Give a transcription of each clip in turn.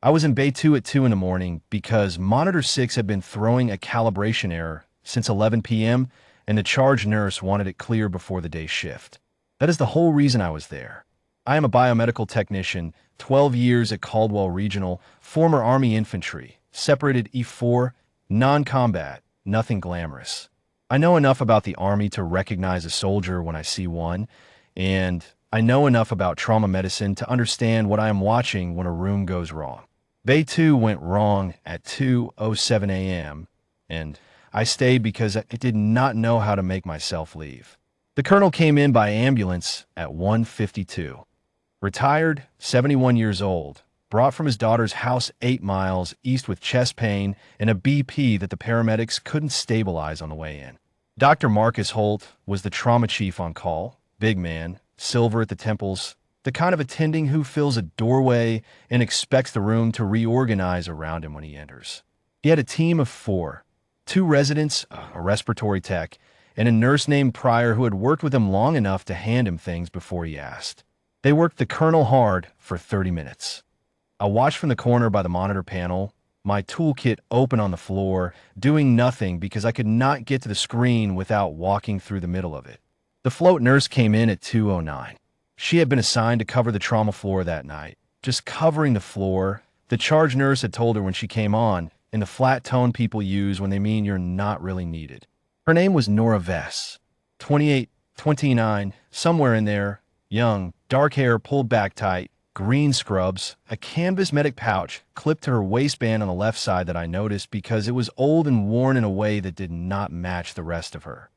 I was in Bay 2 at 2 in the morning because Monitor 6 had been throwing a calibration error since 11 p.m., and the charge nurse wanted it clear before the day shift. That is the whole reason I was there. I am a biomedical technician, 12 years at Caldwell Regional, former Army infantry, separated E4, non-combat, nothing glamorous. I know enough about the Army to recognize a soldier when I see one, and I know enough about trauma medicine to understand what I am watching when a room goes wrong. Bay 2 went wrong at 2:07 a.m., and I stayed because I did not know how to make myself leave. The colonel came in by ambulance at 1:52. Retired, 71 years old, brought from his daughter's house 8 miles east with chest pain and a BP that the paramedics couldn't stabilize on the way in. Dr. Marcus Holt was the trauma chief on call, big man, silver at the temples, the kind of attending who fills a doorway and expects the room to reorganize around him when he enters. He had a team of 4, 2 residents, a respiratory tech, and a nurse named Pryor who had worked with him long enough to hand him things before he asked. They worked the colonel hard for 30 minutes. I watched from the corner by the monitor panel, my toolkit open on the floor, doing nothing because I could not get to the screen without walking through the middle of it. The float nurse came in at 2:09. She had been assigned to cover the trauma floor that night, just covering the floor. The charge nurse had told her when she came on, in the flat tone people use when they mean you're not really needed. Her name was Nora Vess, 28, 29, somewhere in there, young, dark hair pulled back tight, green scrubs, a canvas medic pouch clipped to her waistband on the left side that I noticed because it was old and worn in a way that did not match the rest of her.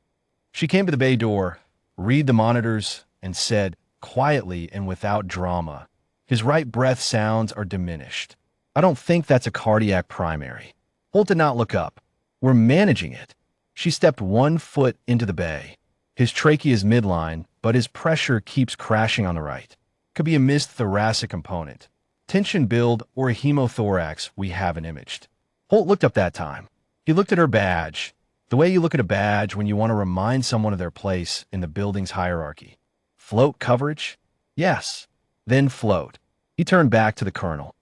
She came to the bay door, read the monitors, and said, quietly and without drama, "His right breath sounds are diminished. I don't think that's a cardiac primary." Holt did not look up. "We're managing it." She stepped 1 foot into the bay. "His trachea is midline, but his pressure keeps crashing on the right. Could be a missed thoracic component. Tension build or a hemothorax we haven't imaged." Holt looked up that time. He looked at her badge, the way you look at a badge when you want to remind someone of their place in the building's hierarchy. "Float coverage?" "Yes." "Then float." He turned back to the colonel.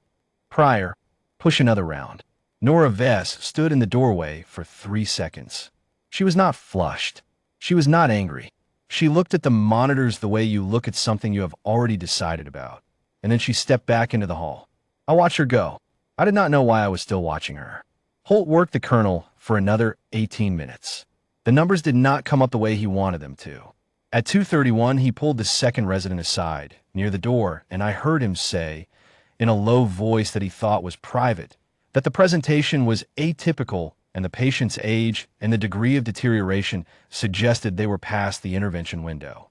"Pryor, push another round." Nora Vess stood in the doorway for 3 seconds. She was not flushed. She was not angry. She looked at the monitors the way you look at something you have already decided about, and then she stepped back into the hall. I watched her go. I did not know why I was still watching her. Holt worked the colonel for another 18 minutes. The numbers did not come up the way he wanted them to. At 2:31, he pulled the second resident aside, near the door, and I heard him say, in a low voice that he thought was private, that the presentation was atypical and the patient's age and the degree of deterioration suggested they were past the intervention window.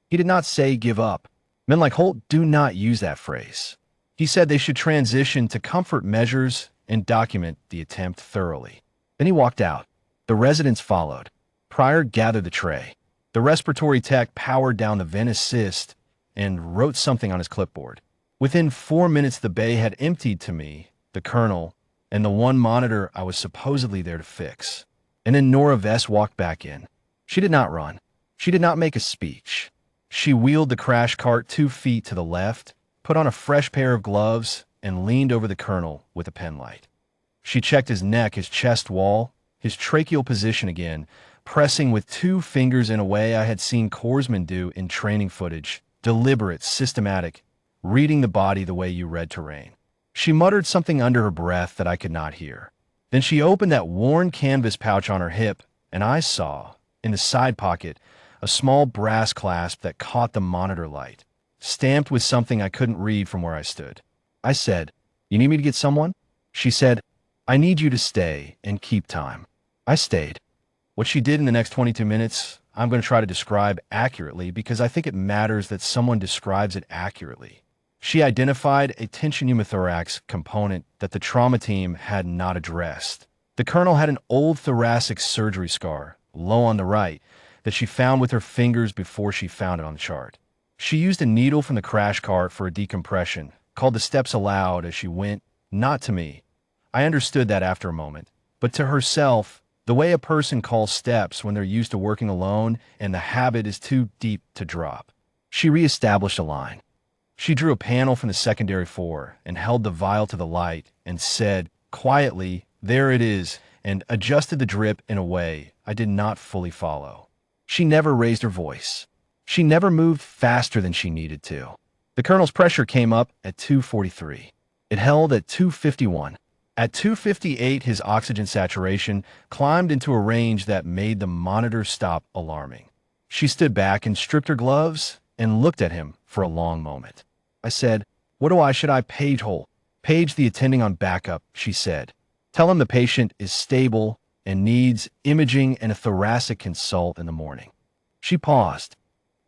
He did not say give up. Men like Holt do not use that phrase. He said they should transition to comfort measures and document the attempt thoroughly. Then he walked out. The residents followed. Pryor gathered the tray. The respiratory tech powered down the vent assist and wrote something on his clipboard. Within 4 minutes, the bay had emptied to me, the colonel, and the one monitor I was supposedly there to fix. And then Nora Vess walked back in. She did not run. She did not make a speech. She wheeled the crash cart 2 feet to the left, put on a fresh pair of gloves, and leaned over the colonel with a pen light. She checked his neck, his chest wall, his tracheal position again, pressing with 2 fingers in a way I had seen corpsmen do in training footage, deliberate, systematic, reading the body the way you read terrain. She muttered something under her breath that I could not hear. Then she opened that worn canvas pouch on her hip, and I saw, in the side pocket, a small brass clasp that caught the monitor light, stamped with something I couldn't read from where I stood. I said, "You need me to get someone?" She said, "I need you to stay and keep time." I stayed. What she did in the next 22 minutes, I'm going to try to describe accurately because I think it matters that someone describes it accurately. She identified a tension pneumothorax component that the trauma team had not addressed. The colonel had an old thoracic surgery scar, low on the right, that she found with her fingers before she found it on the chart. She used a needle from the crash cart for a decompression, called the steps aloud as she went, not to me. I understood that after a moment, but to herself, the way a person calls steps when they're used to working alone and the habit is too deep to drop. She reestablished a line. She drew a panel from the secondary floor and held the vial to the light and said, quietly, "There it is," and adjusted the drip in a way I did not fully follow. She never raised her voice. She never moved faster than she needed to. The colonel's pressure came up at 243. It held at 251. At 258, his oxygen saturation climbed into a range that made the monitor stop alarming. She stood back and stripped her gloves and looked at him for a long moment. I said, should I page Holt? Page the attending on backup, she said. Tell him the patient is stable and needs imaging and a thoracic consult in the morning. She paused.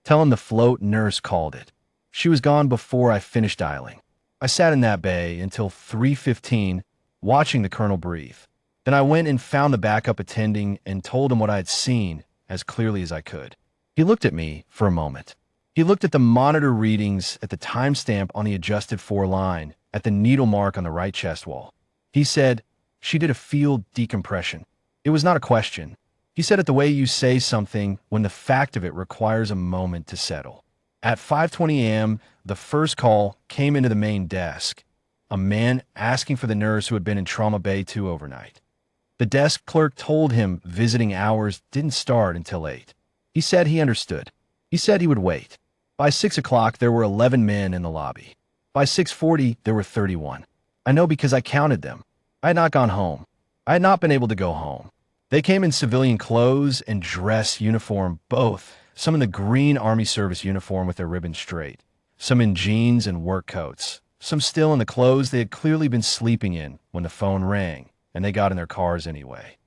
Tell him the float nurse called it. She was gone before I finished dialing. I sat in that bay until 3:15, watching the colonel breathe. Then I went and found the backup attending and told him what I had seen as clearly as I could. He looked at me for a moment. He looked at the monitor readings, at the timestamp on the adjusted 4 line, at the needle mark on the right chest wall. He said, "She did a field decompression." It was not a question. He said it the way you say something when the fact of it requires a moment to settle. At 5:20 a.m., the first call came into the main desk. A man asking for the nurse who had been in Trauma Bay 2 overnight. The desk clerk told him visiting hours didn't start until 8. He said he understood. He said he would wait. By 6 o'clock, there were 11 men in the lobby. By 6:40, there were 31. I know because I counted them. I had not gone home. I had not been able to go home. They came in civilian clothes and dress uniform, both. Some in the green Army service uniform with their ribbons straight. Some in jeans and work coats. Some still in the clothes they had clearly been sleeping in when the phone rang, and they got in their cars anyway.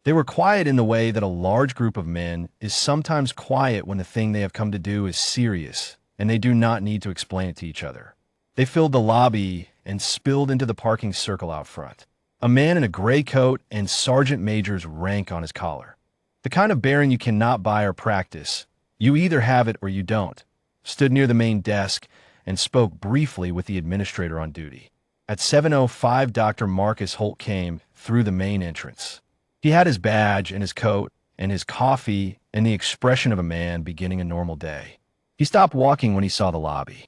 They were quiet in the way that a large group of men is sometimes quiet when the thing they have come to do is serious, and they do not need to explain it to each other. They filled the lobby and spilled into the parking circle out front. A man in a gray coat and sergeant major's rank on his collar. The kind of bearing you cannot buy or practice. You either have it or you don't. Stood near the main desk and spoke briefly with the administrator on duty. At 7:05, Dr. Marcus Holt came through the main entrance. He had his badge and his coat and his coffee and the expression of a man beginning a normal day. He stopped walking when he saw the lobby.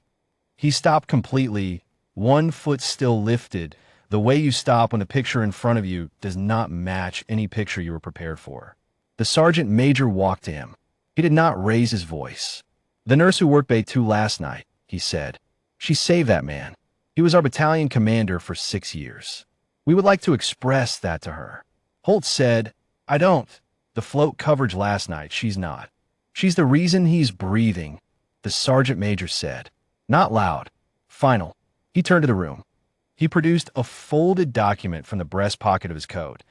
He stopped completely, one foot still lifted, the way you stop when the picture in front of you does not match any picture you were prepared for. The sergeant major walked to him. He did not raise his voice. "The nurse who worked Bay 2 last night," he said. "She saved that man. He was our battalion commander for 6 years. We would like to express that to her." Holt said, "I don't. The float coverage last night, she's not. She's the reason he's breathing," the sergeant major said. Not loud. Final. He turned to the room. He produced a folded document from the breast pocket of his coat.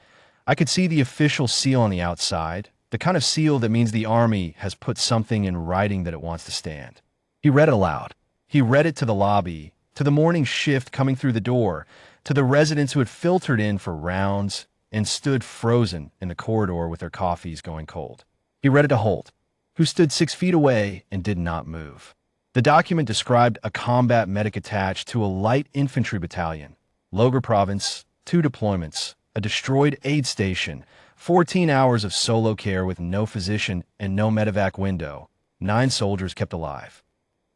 I could see the official seal on the outside, the kind of seal that means the Army has put something in writing that it wants to stand. He read it aloud. He read it to the lobby, to the morning shift coming through the door, to the residents who had filtered in for rounds and stood frozen in the corridor with their coffees going cold. He read it to Holt, who stood 6 feet away and did not move. The document described a combat medic attached to a light infantry battalion, Logar Province, 2 deployments, a destroyed aid station, 14 hours of solo care with no physician and no medevac window, 9 soldiers kept alive.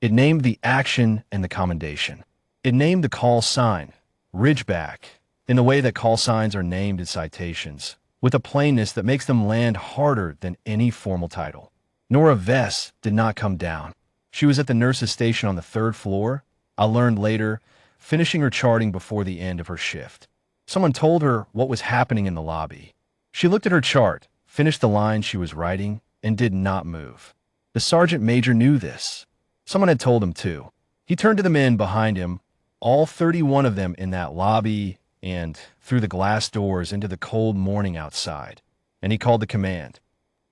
It named the action and the commendation. It named the call sign, Ridgeback, in the way that call signs are named in citations, with a plainness that makes them land harder than any formal title. Nora Vess did not come down. She was at the nurse's station on the 3rd floor, I learned later, finishing her charting before the end of her shift. Someone told her what was happening in the lobby. She looked at her chart, finished the line she was writing, and did not move. The sergeant major knew this. Someone had told him too. He turned to the men behind him, all 31 of them in that lobby and through the glass doors into the cold morning outside, and he called the command.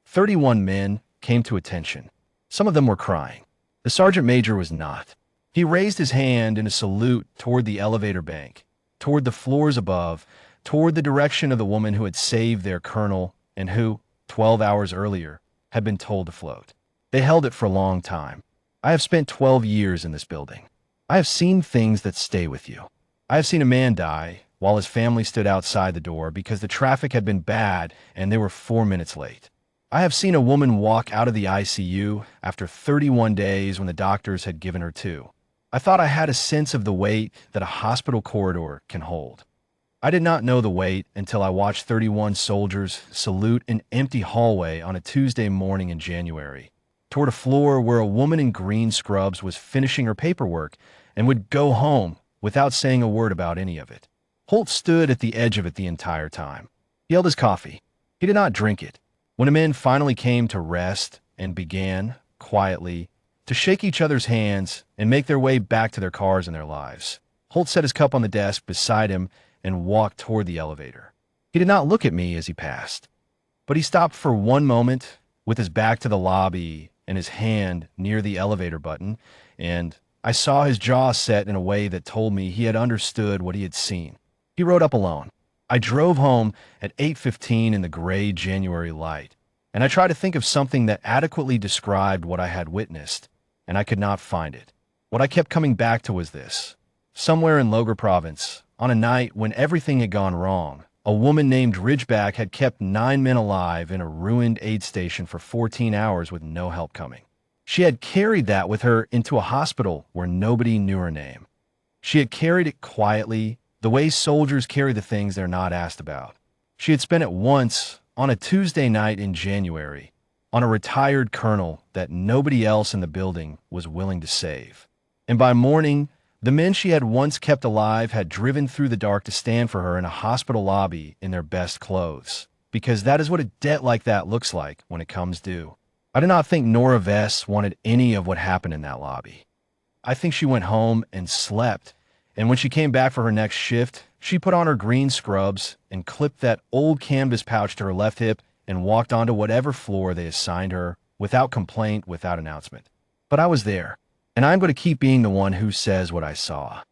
31 men came to attention. Some of them were crying. The sergeant major was not. He raised his hand in a salute toward the elevator bank, toward the floors above, toward the direction of the woman who had saved their colonel and who, 12 hours earlier, had been told to float. They held it for a long time. I have spent 12 years in this building. I have seen things that stay with you. I have seen a man die while his family stood outside the door because the traffic had been bad and they were 4 minutes late. I have seen a woman walk out of the ICU after 31 days when the doctors had given her 2. I thought I had a sense of the weight that a hospital corridor can hold. I did not know the weight until I watched 31 soldiers salute an empty hallway on a Tuesday morning in January, toward a floor where a woman in green scrubs was finishing her paperwork and would go home without saying a word about any of it. Holt stood at the edge of it the entire time. He held his coffee. He did not drink it. When the men finally came to rest and began, quietly, to shake each other's hands and make their way back to their cars and their lives, Holt set his cup on the desk beside him and walked toward the elevator. He did not look at me as he passed, but he stopped for one moment with his back to the lobby and his hand near the elevator button, and I saw his jaw set in a way that told me he had understood what he had seen. He rode up alone. I drove home at 8:15 in the gray January light, and I tried to think of something that adequately described what I had witnessed, and I could not find it. What I kept coming back to was this. Somewhere in Logar Province, on a night when everything had gone wrong, a woman named Ridgeback had kept 9 men alive in a ruined aid station for 14 hours with no help coming. She had carried that with her into a hospital where nobody knew her name. She had carried it quietly, the way soldiers carry the things they're not asked about. She had spent it once on a Tuesday night in January, on a retired colonel that nobody else in the building was willing to save. And by morning, the men she had once kept alive had driven through the dark to stand for her in a hospital lobby in their best clothes, because that is what a debt like that looks like when it comes due. I do not think Nora Vess wanted any of what happened in that lobby. I think she went home and slept, and when she came back for her next shift, she put on her green scrubs and clipped that old canvas pouch to her left hip and walked onto whatever floor they assigned her, without complaint, without announcement. But I was there, and I'm going to keep being the one who says what I saw.